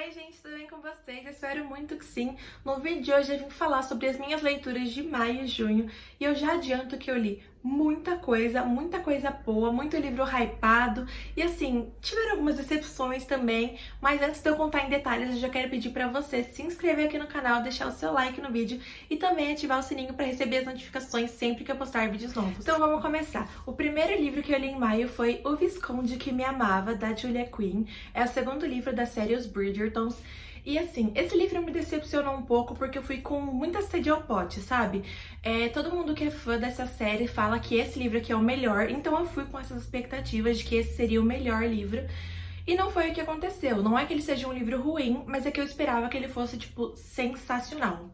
Oi gente, tudo bem com vocês? Eu espero muito que sim. No vídeo de hoje eu vim falar sobre as minhas leituras de maio e junho e eu já adianto que eu li muita coisa boa, muito livro hypado e assim, tiveram algumas decepções também, mas antes de eu contar em detalhes eu já quero pedir pra você se inscrever aqui no canal, deixar o seu like no vídeo e também ativar o sininho pra receber as notificações sempre que eu postar vídeos novos. Então vamos começar. O primeiro livro que eu li em maio foi O Visconde que Me Amava, da Julia Quinn. É o segundo livro da série Os Bridgertons. E assim, esse livro me decepcionou um pouco porque eu fui com muita sede ao pote, sabe? Todo mundo que é fã dessa série fala que esse livro aqui é o melhor, então eu fui com essas expectativas de que esse seria o melhor livro. E não foi o que aconteceu. Não é que ele seja um livro ruim, mas é que eu esperava que ele fosse, tipo, sensacional.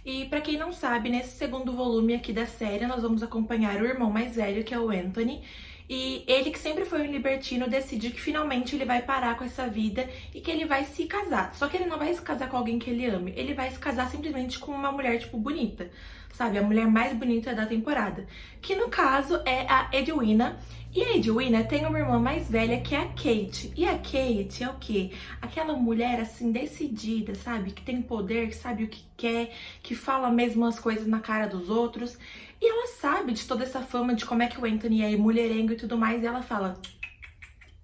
E pra quem não sabe, nesse segundo volume aqui da série, nós vamos acompanhar o irmão mais velho, que é o Anthony. E ele, que sempre foi um libertino, decide que finalmente ele vai parar com essa vida e que ele vai se casar. Só que ele não vai se casar com alguém que ele ame, ele vai se casar simplesmente com uma mulher, tipo, bonita, sabe? A mulher mais bonita da temporada. Que no caso é a Edwina. E a Edwina tem uma irmã mais velha que é a Kate. E a Kate é o quê? Aquela mulher assim decidida, sabe? Que tem poder, que sabe o que quer, que fala mesmo as coisas na cara dos outros. E ela sabe de toda essa fama de como é que o Anthony é mulherengo e tudo mais. E ela fala: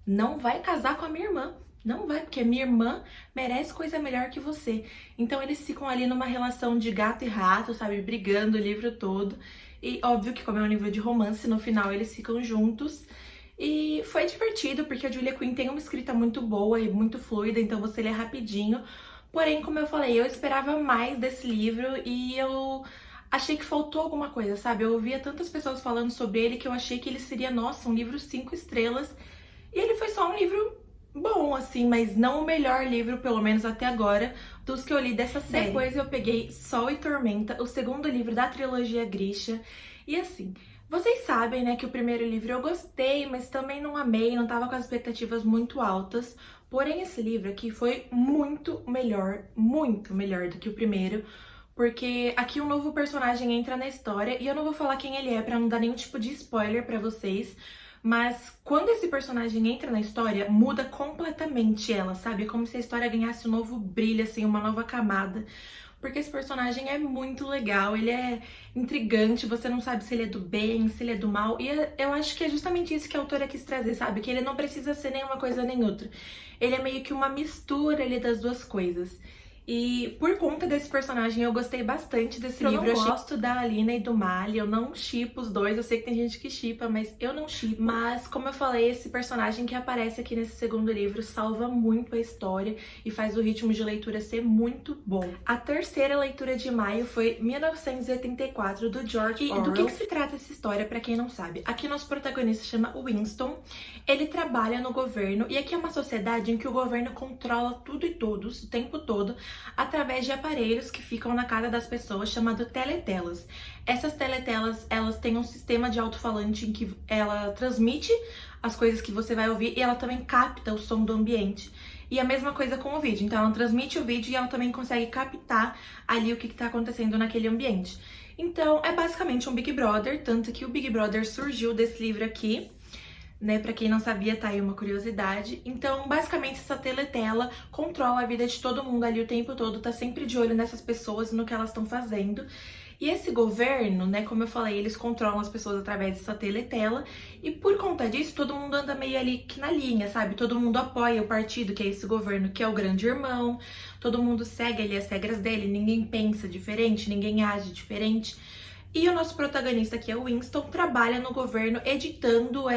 não vai casar com a minha irmã. Não vai, porque minha irmã merece coisa melhor que você. Então eles ficam ali numa relação de gato e rato, sabe? Brigando o livro todo. E óbvio que como é um livro de romance, no final eles ficam juntos. E foi divertido, porque a Julia Quinn tem uma escrita muito boa e muito fluida, então você lê rapidinho. Porém, como eu falei, eu esperava mais desse livro e eu achei que faltou alguma coisa, sabe? Eu ouvia tantas pessoas falando sobre ele que eu achei que ele seria, nossa, um livro 5 estrelas. E ele foi só um livro bom, assim, mas não o melhor livro, pelo menos até agora, dos que eu li dessa série. Depois eu peguei Sol e Tormenta, o segundo livro da trilogia Grisha. E assim, vocês sabem, né, que o primeiro livro eu gostei, mas também não amei, não tava com as expectativas muito altas. Porém, esse livro aqui foi muito melhor do que o primeiro. Porque aqui um novo personagem entra na história e eu não vou falar quem ele é pra não dar nenhum tipo de spoiler pra vocês. Mas quando esse personagem entra na história, muda completamente ela, sabe? É como se a história ganhasse um novo brilho, assim, uma nova camada. Porque esse personagem é muito legal, ele é intrigante, você não sabe se ele é do bem, se ele é do mal. E eu acho que é justamente isso que a autora quis trazer, sabe? Que ele não precisa ser nenhuma coisa nem outra. Ele é meio que uma mistura ali das duas coisas. E por conta desse personagem eu gostei bastante desse livro. Eu gosto da Alina e do Mali, eu não shippo os dois. Eu sei que tem gente que shippa, mas eu não shippo. Mas como eu falei, esse personagem que aparece aqui nesse segundo livro salva muito a história e faz o ritmo de leitura ser muito bom. A terceira leitura de maio foi 1984, do George Orwell. E do que se trata essa história, pra quem não sabe? Aqui nosso protagonista chama Winston, ele trabalha no governo e aqui é uma sociedade em que o governo controla tudo e todos o tempo todo através de aparelhos que ficam na casa das pessoas, chamado teletelas. Essas teletelas, elas têm um sistema de alto-falante em que ela transmite as coisas que você vai ouvir e ela também capta o som do ambiente. E a mesma coisa com o vídeo, então ela transmite o vídeo e ela também consegue captar ali o que está acontecendo naquele ambiente. Então é basicamente um Big Brother, tanto que o Big Brother surgiu desse livro aqui, né, pra quem não sabia, tá aí uma curiosidade. Então, basicamente, essa teletela controla a vida de todo mundo ali o tempo todo, tá sempre de olho nessas pessoas e no que elas estão fazendo. E esse governo, né, como eu falei, eles controlam as pessoas através dessa teletela e por conta disso, todo mundo anda meio ali que na linha, sabe? Todo mundo apoia o partido, que é esse governo, que é o grande irmão, todo mundo segue ali as regras dele, ninguém pensa diferente, ninguém age diferente. E o nosso protagonista, que é o Winston, trabalha no governo editando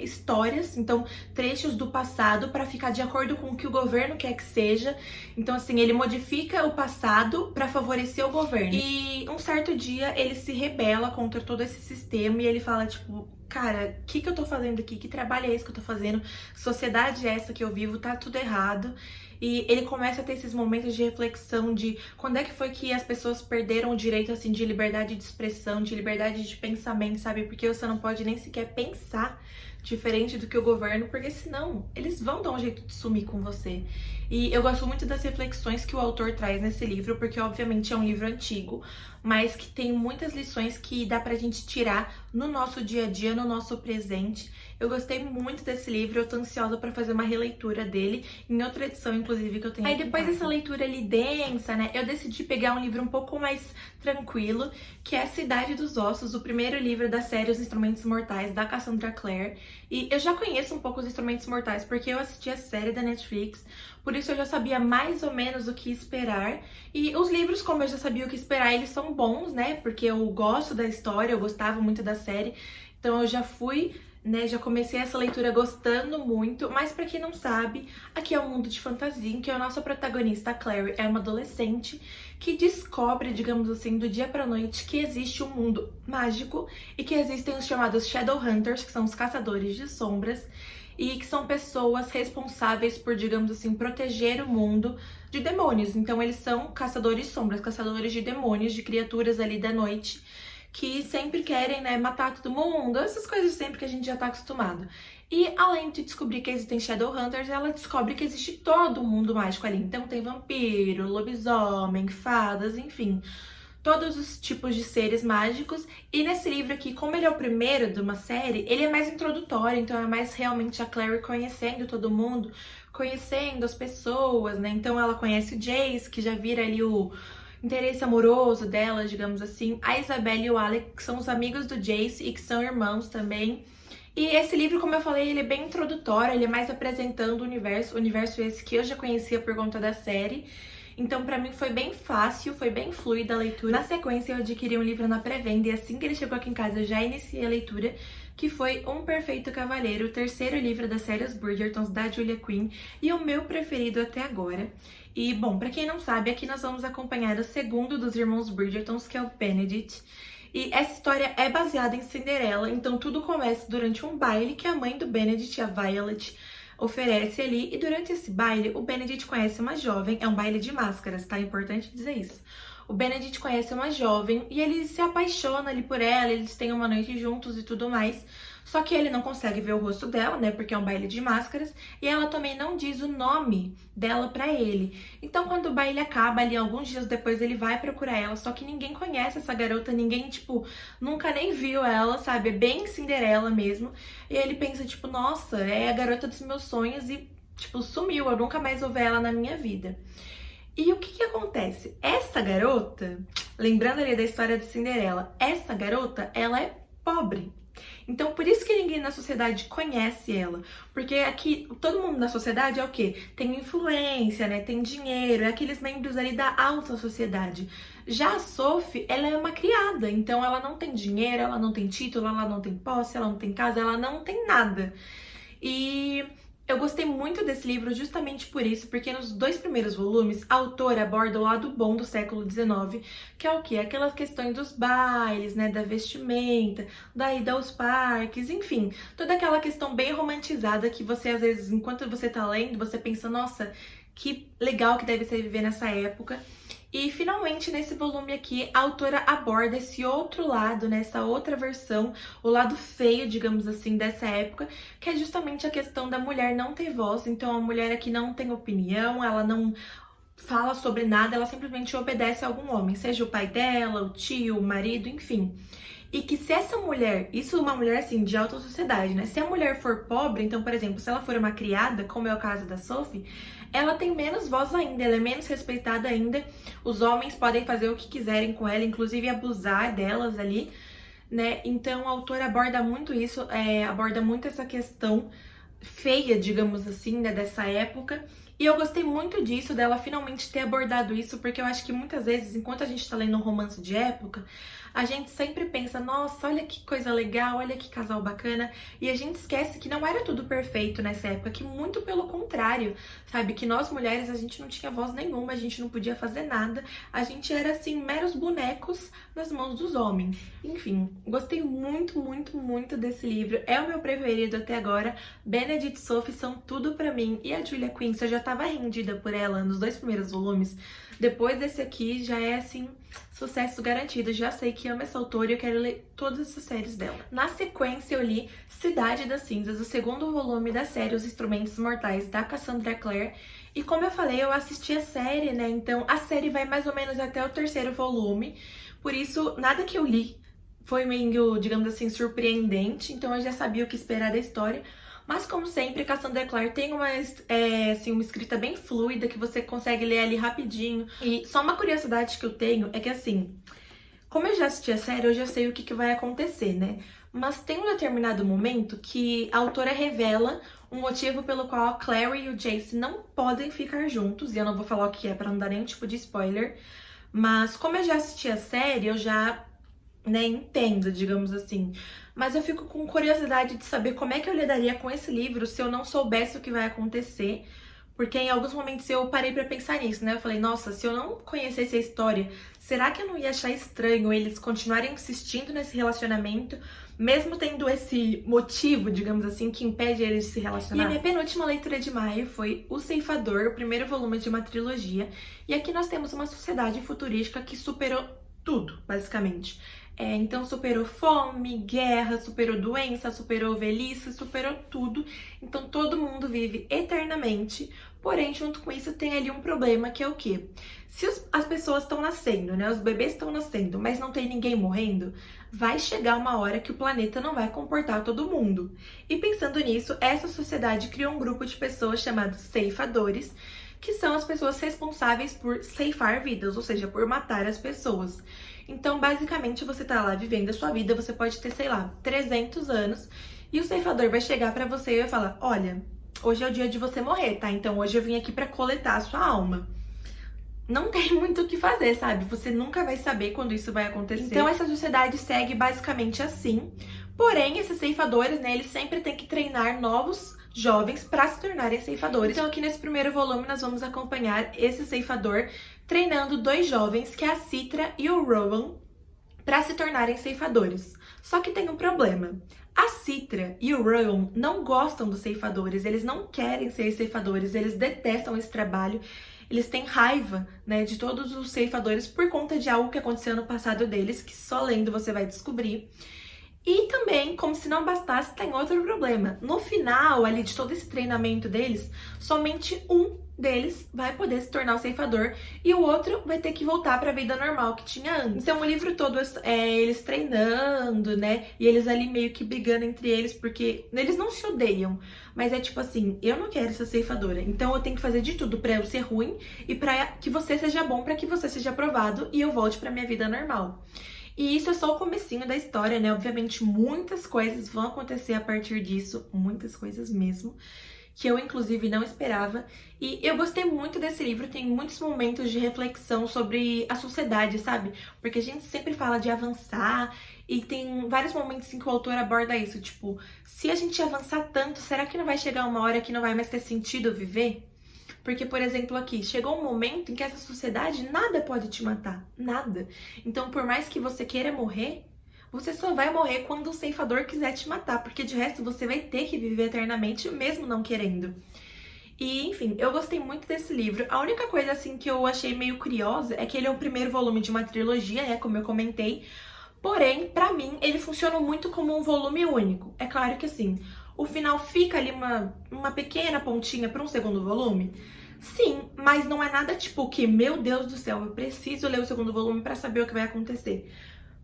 histórias, então trechos do passado para ficar de acordo com o que o governo quer que seja. Então assim, ele modifica o passado para favorecer o governo. E um certo dia ele se rebela contra todo esse sistema e ele fala tipo: cara, o que eu tô fazendo aqui? Que trabalho é esse que eu tô fazendo? Sociedade é essa que eu vivo? Tá tudo errado. E ele começa a ter esses momentos de reflexão de quando é que foi que as pessoas perderam o direito, assim, de liberdade de expressão, de liberdade de pensamento, sabe? Porque você não pode nem sequer pensar diferente do que o governo, porque senão eles vão dar um jeito de sumir com você. E eu gosto muito das reflexões que o autor traz nesse livro, porque obviamente é um livro antigo, mas que tem muitas lições que dá pra gente tirar no nosso dia a dia, no nosso presente. Eu gostei muito desse livro, eu tô ansiosa pra fazer uma releitura dele, em outra edição, inclusive, que eu tenho. Aí depois dessa leitura ali densa, né, eu decidi pegar um livro um pouco mais tranquilo, que é Cidade dos Ossos, o primeiro livro da série Os Instrumentos Mortais, da Cassandra Clare. E eu já conheço um pouco os Instrumentos Mortais, porque eu assisti a série da Netflix, por isso eu já sabia mais ou menos o que esperar. E os livros, como eu já sabia o que esperar, eles são bons, né, porque eu gosto da história, eu gostava muito da série, então eu já fui, né, já comecei essa leitura gostando muito, mas pra quem não sabe, aqui é um mundo de fantasia, em que a nossa protagonista, a Clary, é uma adolescente que descobre, digamos assim, do dia pra noite que existe um mundo mágico e que existem os chamados Shadowhunters, que são os caçadores de sombras, e que são pessoas responsáveis por, digamos assim, proteger o mundo de demônios. Então eles são caçadores de sombras, caçadores de demônios, de criaturas ali da noite, que sempre querem, né, matar todo mundo, essas coisas sempre que a gente já tá acostumado. E além de descobrir que existem Shadowhunters, ela descobre que existe todo um mundo mágico ali. Então tem vampiro, lobisomem, fadas, enfim, todos os tipos de seres mágicos. E nesse livro aqui, como ele é o primeiro de uma série, ele é mais introdutório, então é mais realmente a Clary conhecendo todo mundo, conhecendo as pessoas, né? Então ela conhece o Jace, que já vira ali o interesse amoroso dela, digamos assim. A Isabelle e o Alec, que são os amigos do Jace e que são irmãos também. E esse livro, como eu falei, ele é bem introdutório, ele é mais apresentando o universo esse que eu já conhecia por conta da série. Então, pra mim foi bem fácil, foi bem fluida a leitura. Na sequência, eu adquiri um livro na pré-venda e assim que ele chegou aqui em casa, eu já iniciei a leitura, que foi Um Perfeito Cavaleiro, o terceiro livro da série Os Bridgertons, da Julia Quinn, e o meu preferido até agora. E, bom, pra quem não sabe, aqui nós vamos acompanhar o segundo dos irmãos Bridgertons, que é o Benedict. E essa história é baseada em Cinderela, então tudo começa durante um baile que a mãe do Benedict, a Violet, oferece ali, e durante esse baile, o Benedict conhece uma jovem, é um baile de máscaras, tá? É importante dizer isso. O Benedict conhece uma jovem e ele se apaixona ali por ela, eles têm uma noite juntos e tudo mais. Só que ele não consegue ver o rosto dela, né, porque é um baile de máscaras, e ela também não diz o nome dela pra ele. Então, quando o baile acaba, ali alguns dias depois, ele vai procurar ela, só que ninguém conhece essa garota, ninguém, tipo, nunca nem viu ela, sabe? É bem Cinderela mesmo. E ele pensa, tipo, nossa, é a garota dos meus sonhos e, tipo, sumiu, eu nunca mais vou ver ela na minha vida. E o que que acontece? Essa garota, lembrando ali da história de Cinderela, essa garota, ela é pobre. Então, por isso que ninguém na sociedade conhece ela. Porque aqui, todo mundo na sociedade é o quê? Tem influência, né? Tem dinheiro, é aqueles membros ali da alta sociedade. Já a Sophie, ela é uma criada. Então, ela não tem dinheiro, ela não tem título, ela não tem posse, ela não tem casa, ela não tem nada. E eu gostei muito desse livro justamente por isso, porque nos dois primeiros volumes, a autora aborda o lado bom do século XIX, que é o quê? Aquelas questões dos bailes, né, da vestimenta, da ida aos parques, enfim, toda aquela questão bem romantizada que você, às vezes, enquanto você tá lendo, você pensa, nossa, que legal que deve ser viver nessa época. E finalmente nesse volume aqui a autora aborda esse outro lado, né, essa outra versão, o lado feio, digamos assim, dessa época, que é justamente a questão da mulher não ter voz. Então a mulher aqui não tem opinião, ela não fala sobre nada, ela simplesmente obedece a algum homem, seja o pai dela, o tio, o marido, enfim. E que se essa mulher, isso é uma mulher assim de alta sociedade, né? Se a mulher for pobre, então, por exemplo, se ela for uma criada, como é o caso da Sophie, ela tem menos voz ainda, ela é menos respeitada ainda. Os homens podem fazer o que quiserem com ela, inclusive abusar delas ali, né? Então a autora aborda muito isso, aborda muito essa questão feia, digamos assim, né, dessa época. E eu gostei muito disso, dela finalmente ter abordado isso, porque eu acho que muitas vezes, enquanto a gente tá lendo um romance de época, a gente sempre pensa, nossa, olha que coisa legal, olha que casal bacana, e a gente esquece que não era tudo perfeito nessa época, que muito pelo contrário, sabe? Que nós mulheres, a gente não tinha voz nenhuma, a gente não podia fazer nada, a gente era, assim, meros bonecos nas mãos dos homens. Enfim, gostei muito, muito, muito desse livro, é o meu preferido até agora. Benedict e Sophie são tudo pra mim, e a Julia Quinn, você já tá tava rendida por ela nos 2 primeiros volumes. Depois desse aqui, já é, assim, sucesso garantido. Já sei que amo essa autora e eu quero ler todas essas séries dela. Na sequência, eu li Cidade das Cinzas, o 2º volume da série Os Instrumentos Mortais, da Cassandra Clare. E como eu falei, eu assisti a série, né? Então, a série vai mais ou menos até o 3º volume. Por isso, nada que eu li foi meio, digamos assim, surpreendente. Então, eu já sabia o que esperar da história. Mas, como sempre, Cassandra Clare tem uma escrita bem fluida, que você consegue ler ali rapidinho. E só uma curiosidade que eu tenho é que, assim, como eu já assisti a série, eu já sei o que vai acontecer, né? Mas tem um determinado momento que a autora revela um motivo pelo qual a Clary e o Jace não podem ficar juntos. E eu não vou falar o que é pra não dar nenhum tipo de spoiler. Mas, como eu já assisti a série, eu já, né, entendo, digamos assim. Mas eu fico com curiosidade de saber como é que eu lidaria com esse livro se eu não soubesse o que vai acontecer. Porque em alguns momentos eu parei pra pensar nisso, né? Eu falei, nossa, se eu não conhecesse a história, será que eu não ia achar estranho eles continuarem insistindo nesse relacionamento, mesmo tendo esse motivo, digamos assim, que impede eles de se relacionar? E a minha penúltima leitura de maio foi O Ceifador, o 1º volume de uma trilogia. E aqui nós temos uma sociedade futurística que superou tudo, basicamente. Então superou fome, guerra, superou doença, superou velhice, superou tudo. Então todo mundo vive eternamente. Porém, junto com isso tem ali um problema, que é o quê? Se as pessoas estão nascendo, né? Os bebês estão nascendo, mas não tem ninguém morrendo, vai chegar uma hora que o planeta não vai comportar todo mundo. E pensando nisso, essa sociedade criou um grupo de pessoas chamados ceifadores, que são as pessoas responsáveis por ceifar vidas, ou seja, por matar as pessoas. Então, basicamente, você tá lá vivendo a sua vida, você pode ter, sei lá, 300 anos, e o ceifador vai chegar pra você e vai falar, olha, hoje é o dia de você morrer, tá? Então hoje eu vim aqui pra coletar a sua alma. Não tem muito o que fazer, sabe? Você nunca vai saber quando isso vai acontecer. Então essa sociedade segue basicamente assim. Porém, esses ceifadores, né, eles sempre têm que treinar novos jovens pra se tornarem ceifadores. Então aqui nesse 1º volume nós vamos acompanhar esse ceifador treinando 2 jovens, que é a Citra e o Rowan, pra se tornarem ceifadores. Só que tem um problema. A Citra e o Rowan não gostam dos ceifadores, eles não querem ser ceifadores, eles detestam esse trabalho, eles têm raiva, né, de todos os ceifadores por conta de algo que aconteceu no passado deles, que só lendo você vai descobrir. E também, como se não bastasse, tem outro problema. No final ali de todo esse treinamento deles, somente um deles vai poder se tornar o ceifador e o outro vai ter que voltar para a vida normal que tinha antes. Então o livro todo é eles treinando, né? E eles ali meio que brigando entre eles, porque eles não se odeiam, mas é tipo assim, eu não quero ser ceifadora, então eu tenho que fazer de tudo para eu ser ruim e para que você seja bom, para que você seja aprovado e eu volte para minha vida normal. E isso é só o comecinho da história, né? Obviamente muitas coisas vão acontecer a partir disso, muitas coisas mesmo, que eu inclusive não esperava. E eu gostei muito desse livro, tem muitos momentos de reflexão sobre a sociedade, sabe? Porque a gente sempre fala de avançar e tem vários momentos em que o autor aborda isso, tipo, se a gente avançar tanto, será que não vai chegar uma hora que não vai mais ter sentido viver? Porque, por exemplo, aqui, chegou um momento em que essa sociedade nada pode te matar, nada. Então, por mais que você queira morrer, você só vai morrer quando o ceifador quiser te matar, porque de resto você vai ter que viver eternamente, mesmo não querendo. E, enfim, eu gostei muito desse livro. A única coisa, assim, que eu achei meio curiosa é que ele é o 1º volume de uma trilogia, né, como eu comentei. Porém, pra mim, ele funciona muito como um volume único. É claro que, assim, o final fica ali uma pequena pontinha para um 2º volume. Sim, mas não é nada tipo que, meu Deus do céu, eu preciso ler o 2º volume pra saber o que vai acontecer.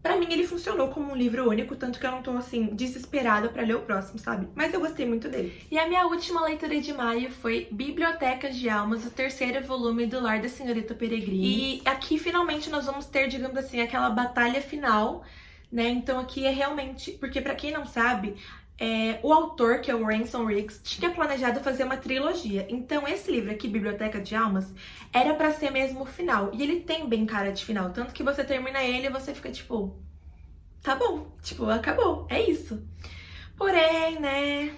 Pra mim, ele funcionou como um livro único, tanto que eu não tô, assim, desesperada pra ler o próximo, sabe? Mas eu gostei muito dele. E a minha última leitura de maio foi Bibliotecas de Almas, o 3º volume do Lar da Senhorita Peregrine. E aqui, finalmente, nós vamos ter, digamos assim, aquela batalha final, né? Então aqui é realmente... Porque pra quem não sabe... o autor, que é o Ransom Riggs, tinha planejado fazer uma trilogia. Então esse livro aqui, Biblioteca de Almas, era pra ser mesmo o final. E ele tem bem cara de final, tanto que você termina ele e você fica tipo... Tá bom, tipo, acabou, é isso. Porém, né...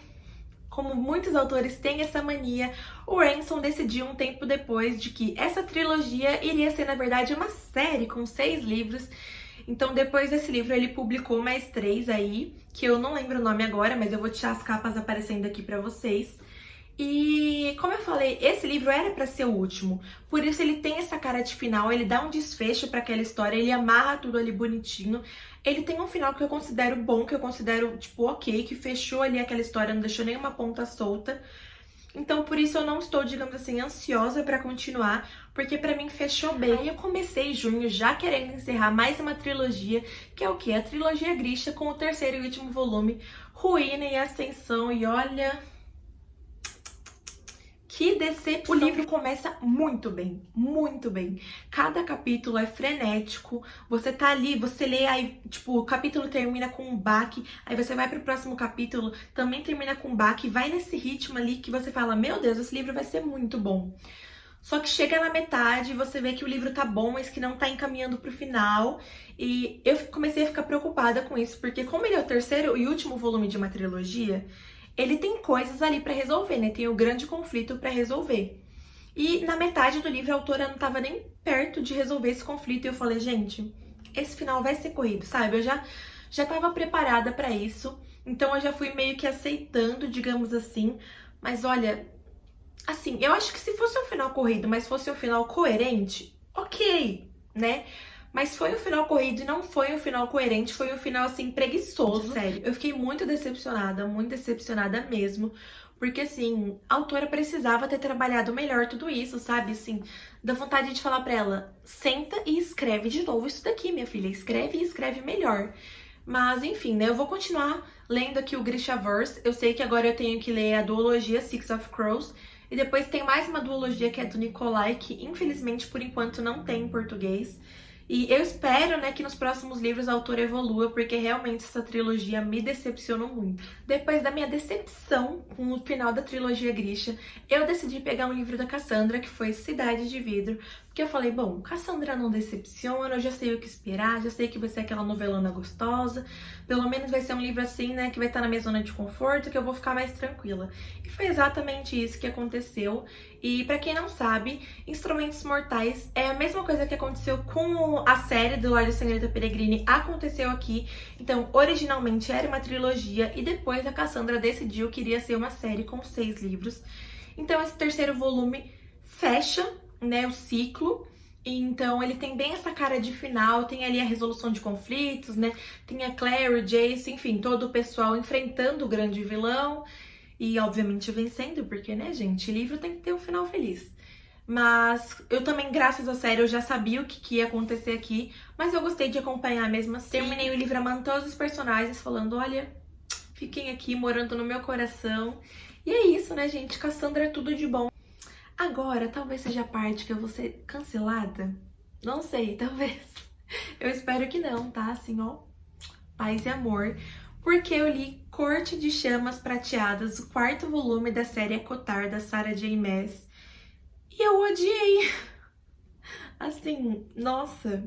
Como muitos autores têm essa mania, o Ransom decidiu um tempo depois de que essa trilogia iria ser, na verdade, uma série com 6 livros. Então, depois desse livro, ele publicou mais 3 aí, que eu não lembro o nome agora, mas eu vou deixar as capas aparecendo aqui pra vocês. E como eu falei, esse livro era pra ser o último. Por isso ele tem essa cara de final, ele dá um desfecho pra aquela história, ele amarra tudo ali bonitinho. Ele tem um final que eu considero bom, que eu considero, tipo, ok, que fechou ali aquela história, não deixou nenhuma ponta solta. Então, por isso eu não estou, digamos assim, ansiosa pra continuar, porque pra mim fechou bem. Aí eu comecei junho já querendo encerrar mais uma trilogia, que é o quê? A trilogia Grisha, com o terceiro e último volume, Ruína e Ascensão. E olha, que decepção! O livro começa muito bem, muito bem. Cada capítulo é frenético. Você tá ali, você lê, aí, tipo, o capítulo termina com um baque, aí você vai pro próximo capítulo, também termina com um baque, vai nesse ritmo ali que você fala, meu Deus, esse livro vai ser muito bom. Só que chega na metade, você vê que o livro tá bom, mas que não tá encaminhando pro final. E eu comecei a ficar preocupada com isso, porque como ele é o terceiro e último volume de uma trilogia, ele tem coisas ali pra resolver, né? Tem o grande conflito pra resolver. E na metade do livro a autora não tava nem perto de resolver esse conflito e eu falei, gente, esse final vai ser corrido, sabe? Eu já tava preparada pra isso, então eu já fui meio que aceitando, digamos assim. Mas olha, assim, eu acho que se fosse um final corrido, mas fosse um final coerente, ok, né? Mas foi um final corrido e não foi um final coerente, foi um final, assim, preguiçoso. Sério, eu fiquei muito decepcionada mesmo. Porque, assim, a autora precisava ter trabalhado melhor tudo isso, sabe? Assim, dá vontade de falar pra ela, senta e escreve de novo isso daqui, minha filha. Escreve e escreve melhor. Mas, enfim, né? Eu vou continuar lendo aqui o Grishaverse. Eu sei que agora eu tenho que ler a duologia Six of Crows. E depois tem mais uma duologia que é do Nikolai, que infelizmente, por enquanto, não tem em português. E eu espero, né, que nos próximos livros a autora evolua, porque realmente essa trilogia me decepcionou muito. Depois da minha decepção com o final da trilogia Grisha, eu decidi pegar um livro da Cassandra, que foi Cidade de Vidro, porque eu falei, bom, Cassandra não decepciona, eu já sei o que esperar, já sei que vai ser aquela novelona gostosa, pelo menos vai ser um livro assim, né, que vai estar na minha zona de conforto, que eu vou ficar mais tranquila. E foi exatamente isso que aconteceu. E pra quem não sabe, Instrumentos Mortais é a mesma coisa que aconteceu com a série do Lorde Sangrenta Peregrine, aconteceu aqui. Então, originalmente era uma trilogia e depois a Cassandra decidiu que iria ser uma série com 6 livros. Então, esse terceiro volume fecha, né, o ciclo. Então, ele tem bem essa cara de final, tem ali a resolução de conflitos, né? Tem a Claire, o Jace, enfim, todo o pessoal enfrentando o grande vilão. E, obviamente, vencendo, porque, né, gente, livro tem que ter um final feliz. Mas eu também, graças à série, eu já sabia o que ia acontecer aqui, mas eu gostei de acompanhar mesmo assim. Terminei o livro amando todos os personagens, falando, olha, fiquem aqui morando no meu coração. E é isso, né, gente? Cassandra é tudo de bom. Agora, talvez seja a parte que eu vou ser cancelada. Não sei, talvez. Eu espero que não, tá? Assim, ó, paz e amor. Porque eu li Corte de Chamas Prateadas, o 4º volume da série Acotar, da Sarah J. Maas. E eu odiei. Assim, nossa.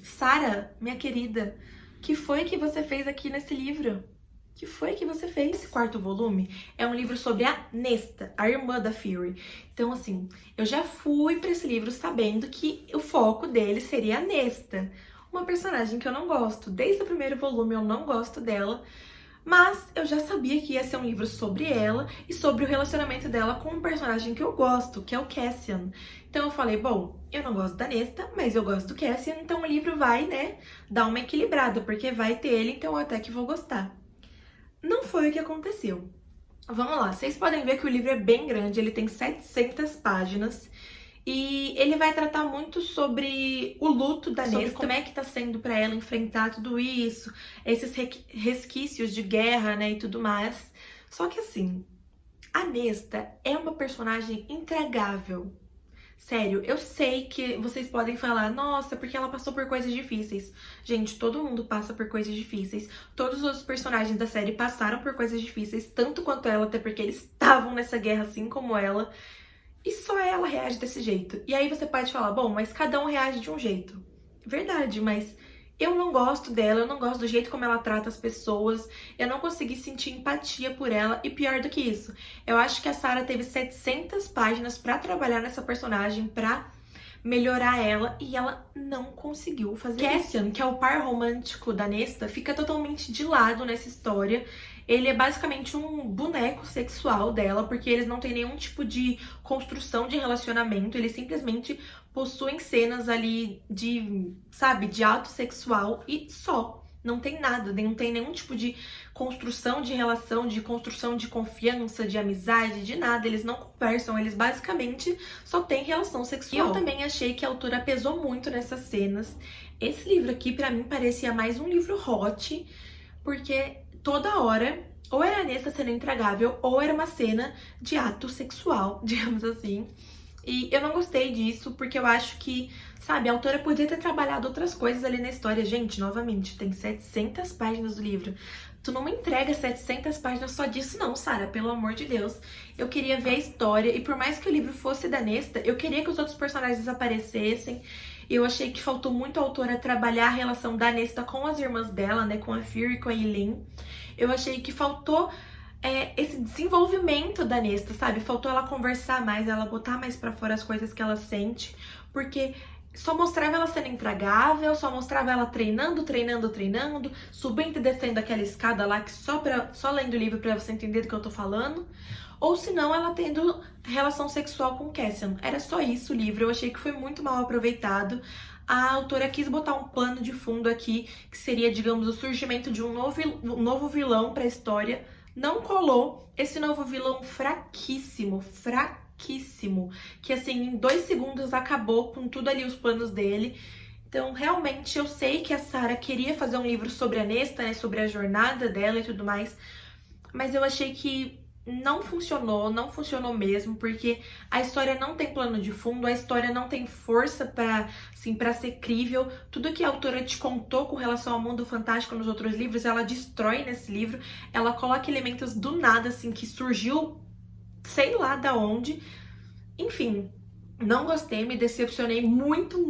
Sarah, minha querida, o que foi que você fez aqui nesse livro? O que foi que você fez? Esse 4º volume é um livro sobre a Nesta, a irmã da Fury. Então, assim, eu já fui para esse livro sabendo que o foco dele seria a Nesta, uma personagem que eu não gosto. Desde o primeiro volume eu não gosto dela, mas eu já sabia que ia ser um livro sobre ela e sobre o relacionamento dela com um personagem que eu gosto, que é o Cassian. Então eu falei, bom, eu não gosto da Nesta, mas eu gosto do Cassian, então o livro vai, né, dar uma equilibrada, porque vai ter ele, então eu até que vou gostar. Não foi o que aconteceu. Vamos lá, vocês podem ver que o livro é bem grande, ele tem 700 páginas. E ele vai tratar muito sobre o luto da Nesta, como é que tá sendo pra ela enfrentar tudo isso, esses resquícios de guerra, né, e tudo mais. Só que assim, a Nesta é uma personagem intragável. Sério, eu sei que vocês podem falar, nossa, porque ela passou por coisas difíceis. Gente, todo mundo passa por coisas difíceis. Todos os personagens da série passaram por coisas difíceis, tanto quanto ela, até porque eles estavam nessa guerra assim como ela. E só ela reage desse jeito. E aí você pode falar, bom, mas cada um reage de um jeito. Verdade, mas eu não gosto dela, eu não gosto do jeito como ela trata as pessoas, eu não consegui sentir empatia por ela, e pior do que isso, eu acho que a Sarah teve 700 páginas pra trabalhar nessa personagem, pra melhorar ela, e ela não conseguiu fazer isso. Cassian, que é o par romântico da Nesta, fica totalmente de lado nessa história. Ele é basicamente um boneco sexual dela, porque eles não têm nenhum tipo de construção de relacionamento, eles simplesmente possuem cenas ali de, sabe, de ato sexual e só. Não tem nada, não tem nenhum tipo de construção de relação, de construção de confiança, de amizade, de nada. Eles não conversam, eles basicamente só têm relação sexual. E eu também achei que a autora pesou muito nessas cenas. Esse livro aqui, pra mim, parecia mais um livro hot, porque toda hora, ou era a Nesta sendo intragável, ou era uma cena de ato sexual, digamos assim. E eu não gostei disso, porque eu acho que, sabe, a autora podia ter trabalhado outras coisas ali na história. Gente, novamente, tem 700 páginas do livro. Tu não me entrega 700 páginas só disso não, Sarah, pelo amor de Deus. Eu queria ver a história, e por mais que o livro fosse da Nesta, eu queria que os outros personagens aparecessem. Eu achei que faltou muito a autora trabalhar a relação da Nesta com as irmãs dela, né, com a Fury e com a Eileen. Eu achei que faltou esse desenvolvimento da Nesta, sabe? Faltou ela conversar mais, ela botar mais pra fora as coisas que ela sente, porque só mostrava ela sendo intragável, só mostrava ela treinando, subindo e descendo aquela escada lá, que só lendo o livro pra você entender do que eu tô falando, ou se não, ela tendo relação sexual com Cassian. Era só isso o livro, eu achei que foi muito mal aproveitado. A autora quis botar um plano de fundo aqui, que seria, digamos, o surgimento de um novo vilão pra história. Não colou. Esse novo vilão fraquíssimo, que assim, em 2 segundos acabou com tudo ali, os planos dele. Então, realmente, eu sei que a Sarah queria fazer um livro sobre a Nesta, né, sobre a jornada dela e tudo mais, mas eu achei que não funcionou mesmo, porque a história não tem plano de fundo, a história não tem força pra ser crível. Tudo que a autora te contou com relação ao mundo fantástico nos outros livros, ela destrói nesse livro. Ela coloca elementos do nada, assim, que surgiu sei lá da onde. Enfim, não gostei, me decepcionei muito.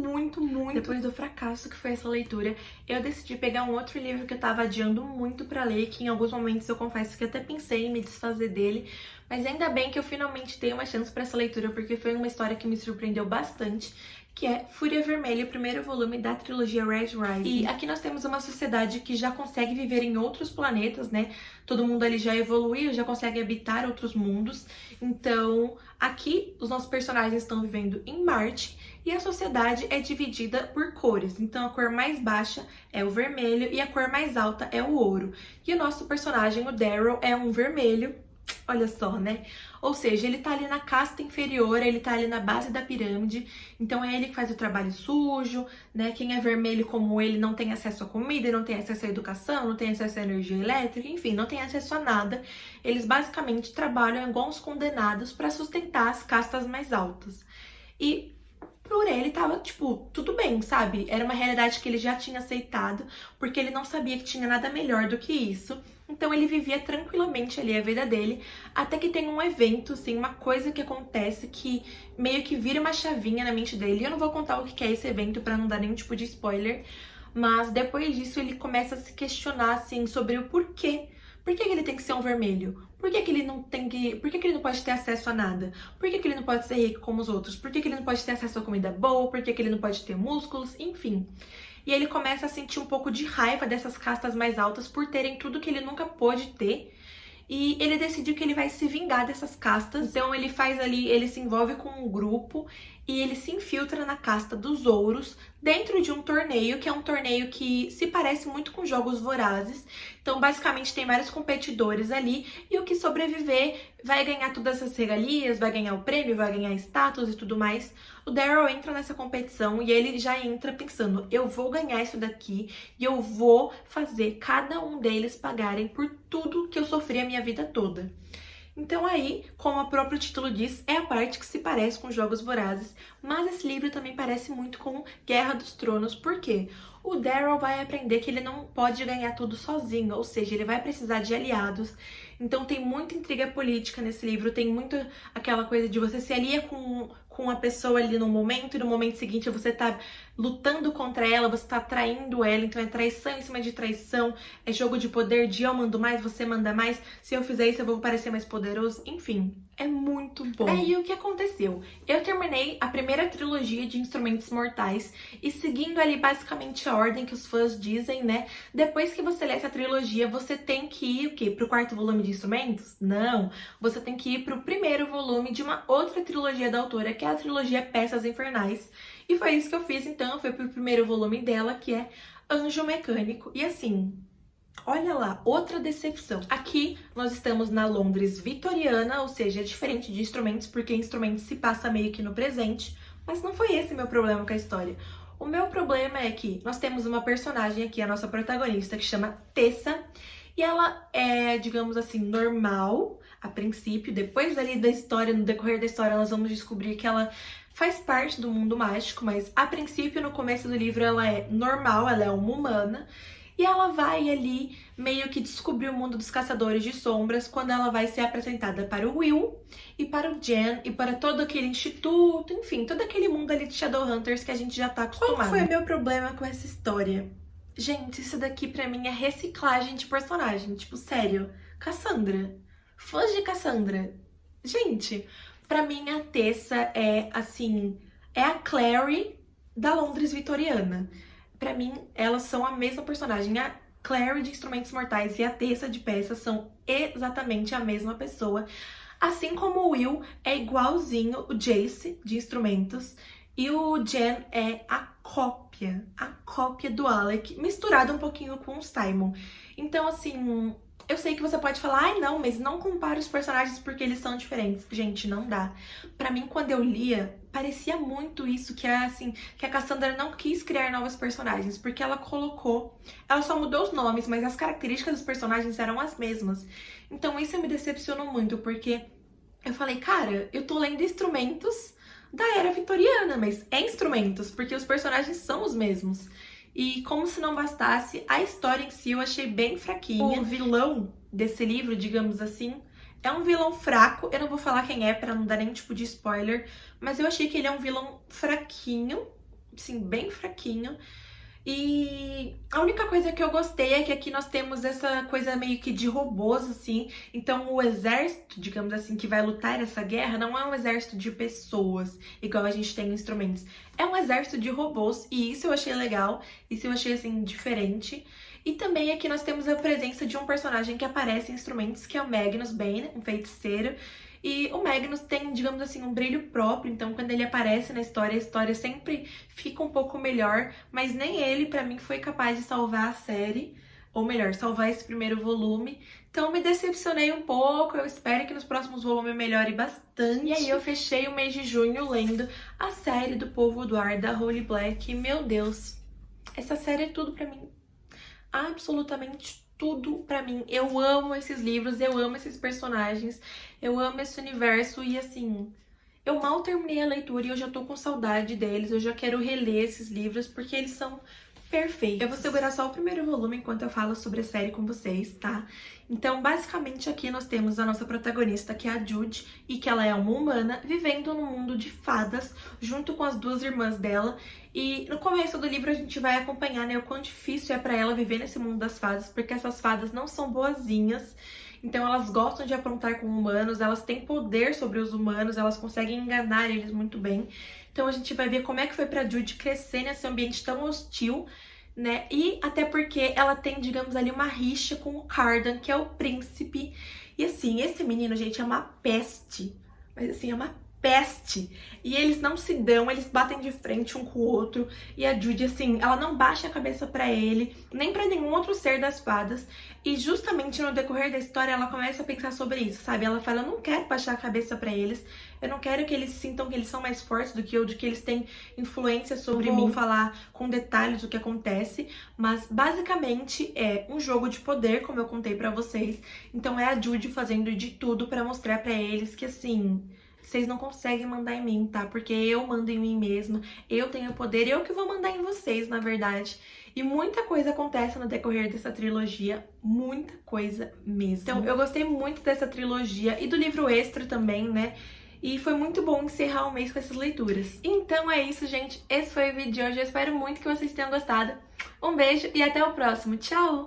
Depois do fracasso que foi essa leitura, eu decidi pegar um outro livro que eu tava adiando muito pra ler, que em alguns momentos eu confesso que até pensei em me desfazer dele, mas ainda bem que eu finalmente dei uma chance pra essa leitura, porque foi uma história que me surpreendeu bastante, que é Fúria Vermelha, o primeiro volume da trilogia Red Rising. E aqui nós temos uma sociedade que já consegue viver em outros planetas, né? Todo mundo ali já evoluiu, já consegue habitar outros mundos. Então, aqui os nossos personagens estão vivendo em Marte e a sociedade é dividida por cores. Então, a cor mais baixa é o vermelho e a cor mais alta é o ouro. E o nosso personagem, o Daryl, é um vermelho. Olha só, né? Ou seja, ele tá ali na casta inferior, ele tá ali na base da pirâmide, então é ele que faz o trabalho sujo, né? Quem é vermelho como ele não tem acesso à comida, não tem acesso à educação, não tem acesso à energia elétrica, enfim, não tem acesso a nada. Eles basicamente trabalham igual uns condenados para sustentar as castas mais altas. E por ele tava, tipo, tudo bem, sabe? Era uma realidade que ele já tinha aceitado, porque ele não sabia que tinha nada melhor do que isso. Então ele vivia tranquilamente ali a vida dele, até que tem um evento, assim, uma coisa que acontece que meio que vira uma chavinha na mente dele. Eu não vou contar o que é esse evento pra não dar nenhum tipo de spoiler, mas depois disso ele começa a se questionar, assim, sobre o porquê. Por que ele tem que ser um vermelho? Por que ele não tem que... Por que ele não pode ter acesso a nada? Por que ele não pode ser rico como os outros? Por que ele não pode ter acesso a comida boa? Por que ele não pode ter músculos? Enfim. E ele começa a sentir um pouco de raiva dessas castas mais altas por terem tudo que ele nunca pôde ter. E ele decidiu que ele vai se vingar dessas castas. Então ele faz ali, ele se envolve com um grupo e ele se infiltra na casta dos ouros dentro de um torneio, que é um torneio que se parece muito com Jogos Vorazes. Então basicamente tem vários competidores ali e o que sobreviver vai ganhar todas essas regalias, vai ganhar o prêmio, vai ganhar status e tudo mais. O Daryl entra nessa competição e ele já entra pensando, eu vou ganhar isso daqui e eu vou fazer cada um deles pagarem por tudo que eu sofri a minha vida toda. Então aí, como o próprio título diz, é a parte que se parece com Jogos Vorazes, mas esse livro também parece muito com Guerra dos Tronos, por quê? O Daryl vai aprender que ele não pode ganhar tudo sozinho, ou seja, ele vai precisar de aliados. Então tem muita intriga política nesse livro, tem muito aquela coisa de você se alia com com a pessoa ali no momento, e no momento seguinte você tá lutando contra ela, você tá traindo ela, então é traição em cima de traição, é jogo de poder, de eu mando mais, você manda mais, se eu fizer isso eu vou parecer mais poderoso, enfim, é muito bom. Aí o que aconteceu? Eu terminei a primeira trilogia de Instrumentos Mortais e seguindo ali basicamente a ordem que os fãs dizem, né? Depois que você lê essa trilogia, você tem que ir o quê? Pro quarto volume de Instrumentos? Não! Você tem que ir pro primeiro volume de uma outra trilogia da autora, que é a trilogia Peças Infernais. E foi isso que eu fiz, então, eu fui pro primeiro volume dela, que é Anjo Mecânico. E assim, olha lá, outra decepção. Aqui nós estamos na Londres vitoriana, ou seja, é diferente de Instrumentos, porque Instrumentos se passa meio que no presente, mas não foi esse meu problema com a história. O meu problema é que nós temos uma personagem aqui, a nossa protagonista, que chama Tessa, e ela é, digamos assim, normal a princípio. Depois ali da história, no decorrer da história, nós vamos descobrir que ela faz parte do mundo mágico, mas a princípio, no começo do livro, ela é normal, ela é uma humana, e ela vai ali meio que descobrir o mundo dos caçadores de sombras quando ela vai ser apresentada para o Will e para o Jen e para todo aquele instituto, enfim, todo aquele mundo ali de Shadowhunters que a gente já tá acostumado. Qual foi o meu problema com essa história? Gente, isso daqui pra mim é reciclagem de personagem, tipo, sério, Cassandra, fãs de Cassandra. Gente, pra mim a Tessa é, assim, é a Clary da Londres vitoriana. Pra mim, elas são a mesma personagem. A Clary de Instrumentos Mortais e a Tessa de Peças são exatamente a mesma pessoa. Assim como o Will é igualzinho o Jace de Instrumentos e o Jen é a cópia do Alec, misturado um pouquinho com o Simon. Então, assim, eu sei que você pode falar, ai não, mas não compara os personagens porque eles são diferentes. Gente, não dá. Pra mim, quando eu lia, parecia muito isso, que é assim, que a Cassandra não quis criar novos personagens, porque ela só mudou os nomes, mas as características dos personagens eram as mesmas. Então isso me decepcionou muito, porque eu falei, cara, eu tô lendo Instrumentos da era vitoriana, mas é Instrumentos, porque os personagens são os mesmos. E como se não bastasse, a história em si eu achei bem fraquinha. O vilão desse livro, digamos assim, é um vilão fraco. Eu não vou falar quem é pra não dar nenhum tipo de spoiler, mas eu achei que ele é um vilão fraquinho, assim, bem fraquinho. E a única coisa que eu gostei é que aqui nós temos essa coisa meio que de robôs, assim. Então o exército, digamos assim, que vai lutar essa guerra não é um exército de pessoas, igual a gente tem em Instrumentos. É um exército de robôs, e isso eu achei legal, isso eu achei, assim, diferente. E também aqui nós temos a presença de um personagem que aparece em Instrumentos, que é o Magnus Bane, um feiticeiro. E o Magnus tem, digamos assim, um brilho próprio, então quando ele aparece na história, a história sempre fica um pouco melhor, mas nem ele, pra mim, foi capaz de salvar a série, ou melhor, salvar esse primeiro volume. Então me decepcionei um pouco, eu espero que nos próximos volumes melhore bastante. E aí eu fechei o mês de junho lendo a série do Povo do Ar, da Holly Black, e meu Deus, essa série é tudo pra mim, absolutamente tudo pra mim. Eu amo esses livros, eu amo esses personagens, eu amo esse universo e assim, eu mal terminei a leitura e eu já tô com saudade deles, eu já quero reler esses livros porque eles são perfeitos. Eu vou segurar só o primeiro volume enquanto eu falo sobre a série com vocês, tá? Então, basicamente aqui nós temos a nossa protagonista, que é a Jude, e que ela é uma humana, vivendo num mundo de fadas, junto com as duas irmãs dela. E no começo do livro a gente vai acompanhar, né, o quão difícil é pra ela viver nesse mundo das fadas, porque essas fadas não são boazinhas. Então elas gostam de aprontar com humanos, elas têm poder sobre os humanos, elas conseguem enganar eles muito bem. Então a gente vai ver como é que foi pra Jude crescer nesse ambiente tão hostil, né? E até porque ela tem, digamos ali, uma rixa com o Cardan, que é o príncipe. E assim, esse menino, gente, é uma peste. Mas assim, é uma peste. E eles não se dão, eles batem de frente um com o outro. E a Jude, assim, ela não baixa a cabeça pra ele, nem pra nenhum outro ser das fadas. E justamente no decorrer da história, ela começa a pensar sobre isso, sabe? Ela fala, eu não quero baixar a cabeça pra eles. Eu não quero que eles sintam que eles são mais fortes do que eu, de que eles têm influência sobre mim, falar com detalhes o que acontece. Mas basicamente é um jogo de poder, como eu contei pra vocês. Então é a Jude fazendo de tudo pra mostrar pra eles que, assim, vocês não conseguem mandar em mim, tá? Porque eu mando em mim mesma, eu tenho poder, eu que vou mandar em vocês, na verdade. E muita coisa acontece no decorrer dessa trilogia, muita coisa mesmo. Então eu gostei muito dessa trilogia e do livro extra também, né? e foi muito bom encerrar o mês com essas leituras. Então é isso, gente. Esse foi o vídeo de hoje. Eu espero muito que vocês tenham gostado. Um beijo e até o próximo. Tchau!